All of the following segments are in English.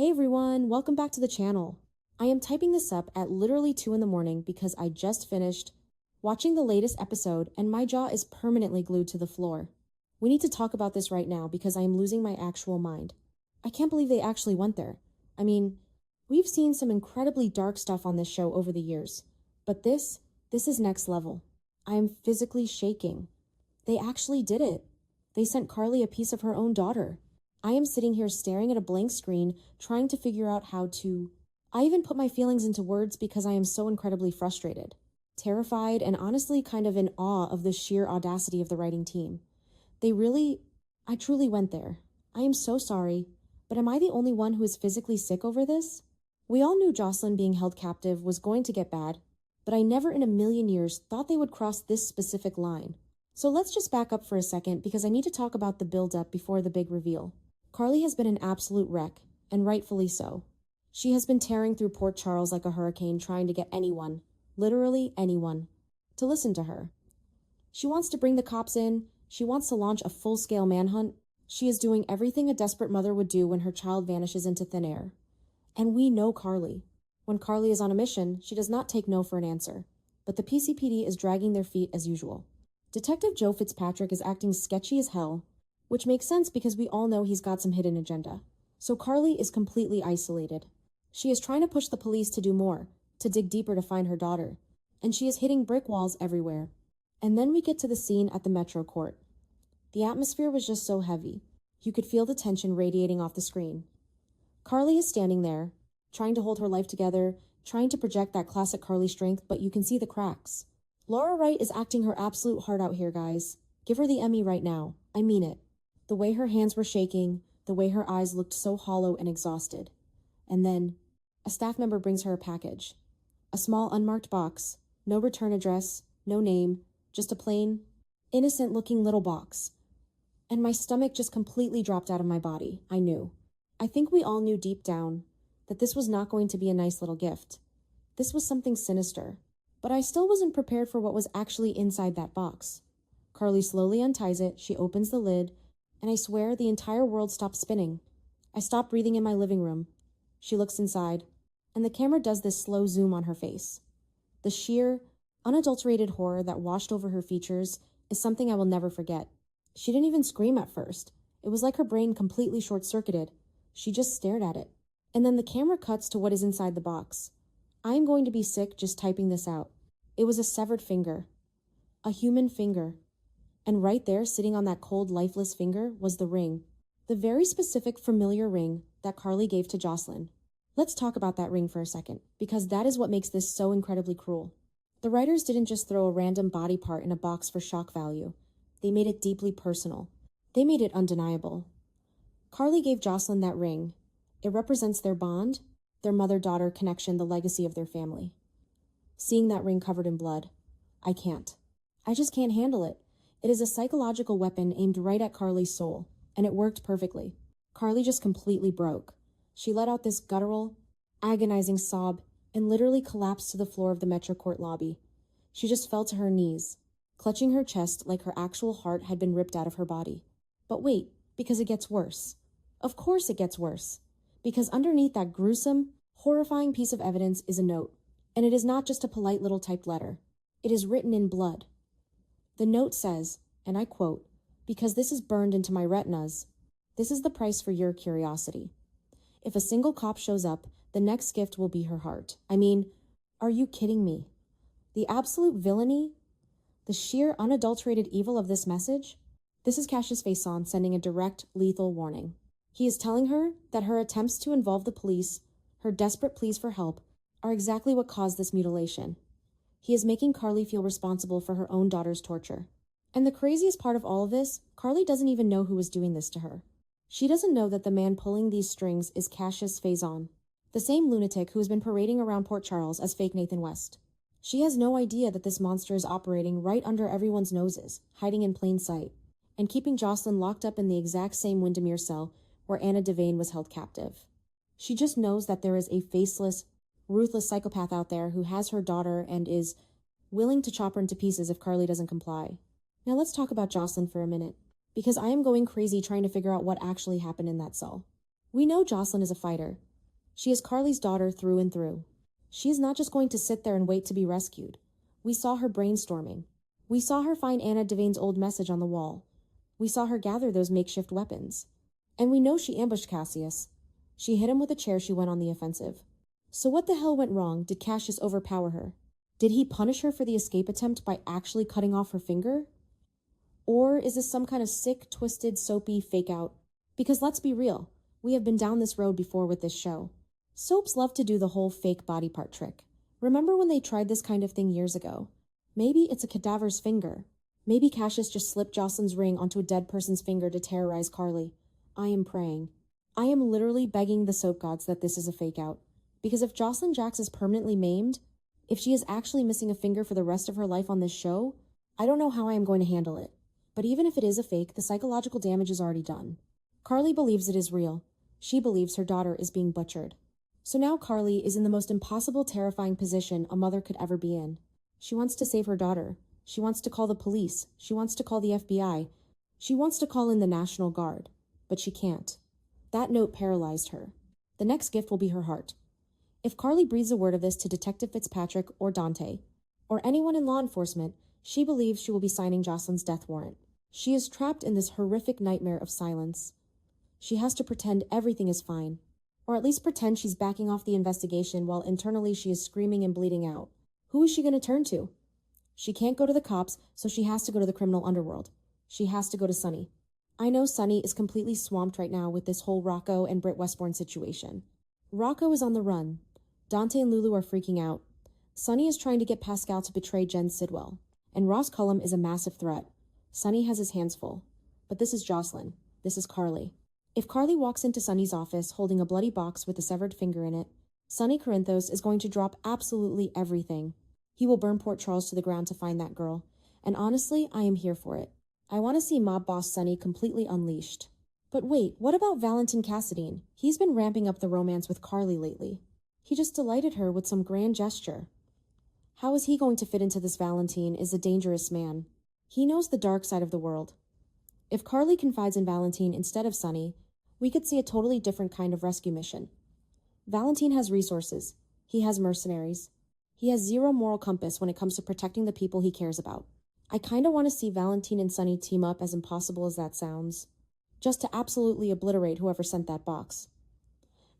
Hey everyone, welcome back to the channel. I am typing this up at literally 2 in the morning because I just finished watching the latest episode and my jaw is permanently glued to the floor. We need to talk about this right now because I am losing my actual mind. I can't believe they actually went there. I mean, we've seen some incredibly dark stuff on this show over the years, but this is next level. I am physically shaking. They actually did it. They sent Carly a piece of her own daughter. I am sitting here staring at a blank screen, trying to figure out how to... I even put my feelings into words because I am so incredibly frustrated, terrified, and honestly kind of in awe of the sheer audacity of the writing team. I truly went there. I am so sorry, but am I the only one who is physically sick over this? We all knew Jocelyn being held captive was going to get bad, but I never in a million years thought they would cross this specific line. So let's just back up for a second because I need to talk about the build-up before the big reveal. Carly has been an absolute wreck, and rightfully so. She has been tearing through Port Charles like a hurricane trying to get anyone, literally anyone, to listen to her. She wants to bring the cops in, she wants to launch a full-scale manhunt. She is doing everything a desperate mother would do when her child vanishes into thin air. And we know Carly. When Carly is on a mission, she does not take no for an answer. But the PCPD is dragging their feet as usual. Detective Joe Fitzpatrick is acting sketchy as hell, which makes sense because we all know he's got some hidden agenda. So Carly is completely isolated. She is trying to push the police to do more, to dig deeper to find her daughter, and she is hitting brick walls everywhere. And then we get to the scene at the Metro Court. The atmosphere was just so heavy. You could feel the tension radiating off the screen. Carly is standing there, trying to hold her life together, trying to project that classic Carly strength, but you can see the cracks. Laura Wright is acting her absolute heart out here, guys. Give her the Emmy right now. I mean it. The way her hands were shaking, the way her eyes looked so hollow and exhausted. And then, a staff member brings her a package. A small unmarked box, no return address, no name, just a plain, innocent-looking little box. And my stomach just completely dropped out of my body. I knew. I think we all knew deep down that this was not going to be a nice little gift. This was something sinister. But I still wasn't prepared for what was actually inside that box. Carly slowly unties it, she opens the lid, and I swear the entire world stopped spinning. I stopped breathing in my living room. She looks inside, and the camera does this slow zoom on her face. The sheer, unadulterated horror that washed over her features is something I will never forget. She didn't even scream at first. It was like her brain completely short-circuited. She just stared at it. And then the camera cuts to what is inside the box. I am going to be sick just typing this out. It was a severed finger. A human finger. And right there, sitting on that cold, lifeless finger, was the ring. The very specific, familiar ring that Carly gave to Jocelyn. Let's talk about that ring for a second, because that is what makes this so incredibly cruel. The writers didn't just throw a random body part in a box for shock value. They made it deeply personal. They made it undeniable. Carly gave Jocelyn that ring. It represents their bond, their mother-daughter connection, the legacy of their family. Seeing that ring covered in blood, I can't. I just can't handle it. It is a psychological weapon aimed right at Carly's soul, and it worked perfectly. Carly just completely broke. She let out this guttural, agonizing sob and literally collapsed to the floor of the Metro Court lobby. She just fell to her knees, clutching her chest like her actual heart had been ripped out of her body. But wait, because it gets worse. Of course it gets worse. Because underneath that gruesome, horrifying piece of evidence is a note. And it is not just a polite little typed letter. It is written in blood. The note says, and I quote, "Because this is burned into my retinas, this is the price for your curiosity. If a single cop shows up, the next gift will be her heart." I mean, are you kidding me? The absolute villainy, the sheer unadulterated evil of this message? This is Cassius Faison sending a direct, lethal warning. He is telling her that her attempts to involve the police, her desperate pleas for help, are exactly what caused this mutilation. He is making Carly feel responsible for her own daughter's torture. And the craziest part of all of this, Carly doesn't even know who was doing this to her. She doesn't know that the man pulling these strings is Cassius Faison, the same lunatic who has been parading around Port Charles as fake Nathan West. She has no idea that this monster is operating right under everyone's noses, hiding in plain sight, and keeping Jocelyn locked up in the exact same Windermere cell where Anna Devane was held captive. She just knows that there is a faceless, ruthless psychopath out there who has her daughter and is willing to chop her into pieces if Carly doesn't comply. Now let's talk about Jocelyn for a minute, because I am going crazy trying to figure out what actually happened in that cell. We know Jocelyn is a fighter. She is Carly's daughter through and through. She is not just going to sit there and wait to be rescued. We saw her brainstorming. We saw her find Anna Devane's old message on the wall. We saw her gather those makeshift weapons. And we know she ambushed Cassius. She hit him with a chair. She went on the offensive. So what the hell went wrong? Did Cassius overpower her? Did he punish her for the escape attempt by actually cutting off her finger? Or is this some kind of sick, twisted, soapy fake out? Because let's be real, we have been down this road before with this show. Soaps love to do the whole fake body part trick. Remember when they tried this kind of thing years ago? Maybe it's a cadaver's finger. Maybe Cassius just slipped Jocelyn's ring onto a dead person's finger to terrorize Carly. I am praying. I am literally begging the soap gods that this is a fake out. Because if Jocelyn Jax is permanently maimed, if she is actually missing a finger for the rest of her life on this show, I don't know how I am going to handle it. But even if it is a fake, the psychological damage is already done. Carly believes it is real. She believes her daughter is being butchered. So now Carly is in the most impossible, terrifying position a mother could ever be in. She wants to save her daughter. She wants to call the police. She wants to call the FBI. She wants to call in the National Guard. But she can't. That note paralyzed her. The next gift will be her heart. If Carly breathes a word of this to Detective Fitzpatrick or Dante, or anyone in law enforcement, she believes she will be signing Jocelyn's death warrant. She is trapped in this horrific nightmare of silence. She has to pretend everything is fine, or at least pretend she's backing off the investigation while internally she is screaming and bleeding out. Who is she going to turn to? She can't go to the cops, so she has to go to the criminal underworld. She has to go to Sunny. I know Sunny is completely swamped right now with this whole Rocco and Britt Westbourne situation. Rocco is on the run. Dante and Lulu are freaking out. Sunny is trying to get Pascal to betray Jen Sidwell. And Ross Cullum is a massive threat. Sunny has his hands full. But this is Jocelyn. This is Carly. If Carly walks into Sunny's office holding a bloody box with a severed finger in it, Sunny Corinthos is going to drop absolutely everything. He will burn Port Charles to the ground to find that girl. And honestly, I am here for it. I want to see mob boss Sunny completely unleashed. But wait, what about Valentin Cassadine? He's been ramping up the romance with Carly lately. He just delighted her with some grand gesture. How is he going to fit into this? Valentin is a dangerous man. He knows the dark side of the world. If Carly confides in Valentin instead of Sunny, we could see a totally different kind of rescue mission. Valentin has resources. He has mercenaries. He has zero moral compass when it comes to protecting the people he cares about. I kinda want to see Valentin and Sunny team up, as impossible as that sounds, just to absolutely obliterate whoever sent that box.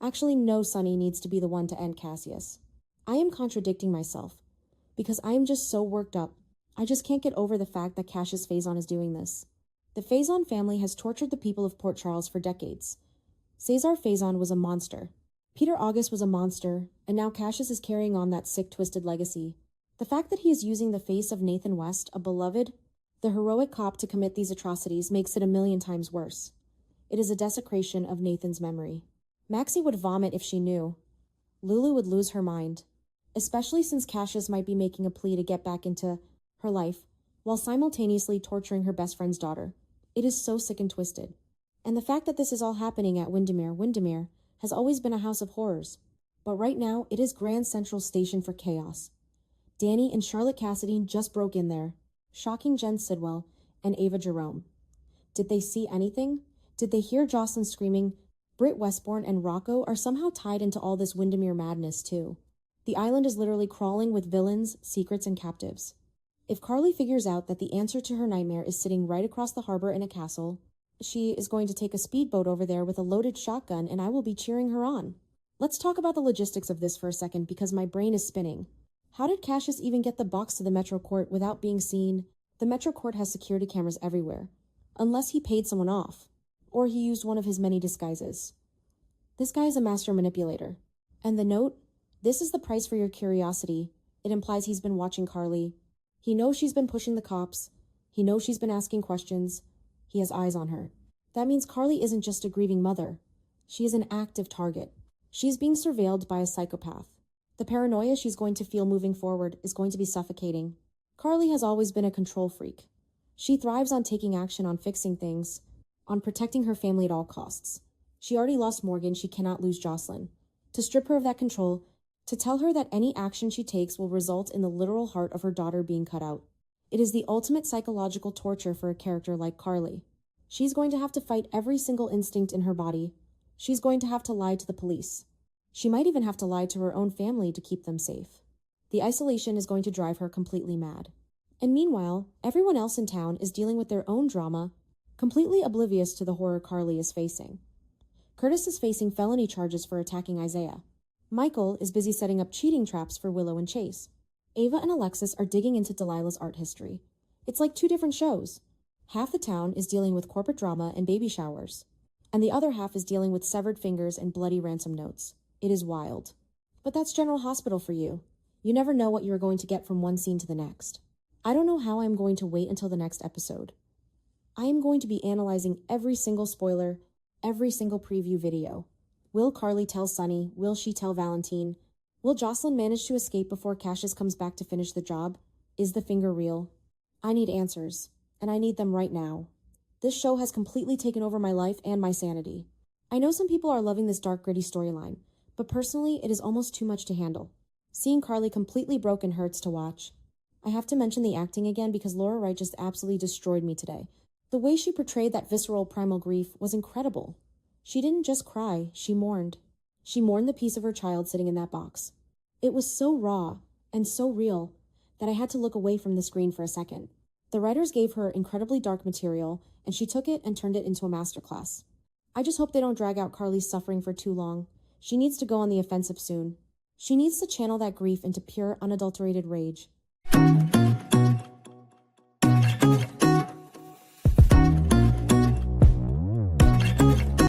Actually, no, Sunny needs to be the one to end Cassius. I am contradicting myself, because I am just so worked up. I just can't get over the fact that Cassius Faison is doing this. The Faison family has tortured the people of Port Charles for decades. Cesar Faison was a monster. Peter August was a monster, and now Cassius is carrying on that sick, twisted legacy. The fact that he is using the face of Nathan West, a beloved, the heroic cop, to commit these atrocities makes it a million times worse. It is a desecration of Nathan's memory. Maxie would vomit if she knew. Lulu would lose her mind, especially since Cassius might be making a plea to get back into her life, while simultaneously torturing her best friend's daughter. It is so sick and twisted. And the fact that this is all happening at Windermere has always been a house of horrors. But right now, it is Grand Central Station for chaos. Danny and Charlotte Cassadine just broke in there, shocking Jen Sidwell and Ava Jerome. Did they see anything? Did they hear Jocelyn screaming? Britt Westbourne and Rocco are somehow tied into all this Windermere madness too. The island is literally crawling with villains, secrets, and captives. If Carly figures out that the answer to her nightmare is sitting right across the harbor in a castle, she is going to take a speedboat over there with a loaded shotgun, and I will be cheering her on. Let's talk about the logistics of this for a second, because my brain is spinning. How did Cassius even get the box to the Metro Court without being seen? The Metro Court has security cameras everywhere. Unless he paid someone off. Or he used one of his many disguises. This guy is a master manipulator. And the note? This is the price for your curiosity. It implies he's been watching Carly. He knows she's been pushing the cops. He knows she's been asking questions. He has eyes on her. That means Carly isn't just a grieving mother. She is an active target. She is being surveilled by a psychopath. The paranoia she's going to feel moving forward is going to be suffocating. Carly has always been a control freak. She thrives on taking action, on fixing things, on protecting her family at all costs. She already lost Morgan, she cannot lose Jocelyn. To strip her of that control, to tell her that any action she takes will result in the literal heart of her daughter being cut out. It is the ultimate psychological torture for a character like Carly. She's going to have to fight every single instinct in her body. She's going to have to lie to the police. She might even have to lie to her own family to keep them safe. The isolation is going to drive her completely mad. And meanwhile, everyone else in town is dealing with their own drama, completely oblivious to the horror Carly is facing. Curtis is facing felony charges for attacking Isaiah. Michael is busy setting up cheating traps for Willow and Chase. Ava and Alexis are digging into Delilah's art history. It's like two different shows. Half the town is dealing with corporate drama and baby showers, and the other half is dealing with severed fingers and bloody ransom notes. It is wild. But that's General Hospital for you. You never know what you're going to get from one scene to the next. I don't know how I'm going to wait until the next episode. I am going to be analyzing every single spoiler, every single preview video. Will Carly tell Sunny? Will she tell Valentine? Will Jocelyn manage to escape before Cassius comes back to finish the job? Is the finger real? I need answers, and I need them right now. This show has completely taken over my life and my sanity. I know some people are loving this dark, gritty storyline, but personally, it is almost too much to handle. Seeing Carly completely broken hurts to watch. I have to mention the acting again because Laura Wright just absolutely destroyed me today. The way she portrayed that visceral primal grief was incredible. She didn't just cry, she mourned. She mourned the piece of her child sitting in that box. It was so raw and so real that I had to look away from the screen for a second. The writers gave her incredibly dark material, and she took it and turned it into a masterclass. I just hope they don't drag out Carly's suffering for too long. She needs to go on the offensive soon. She needs to channel that grief into pure, unadulterated rage.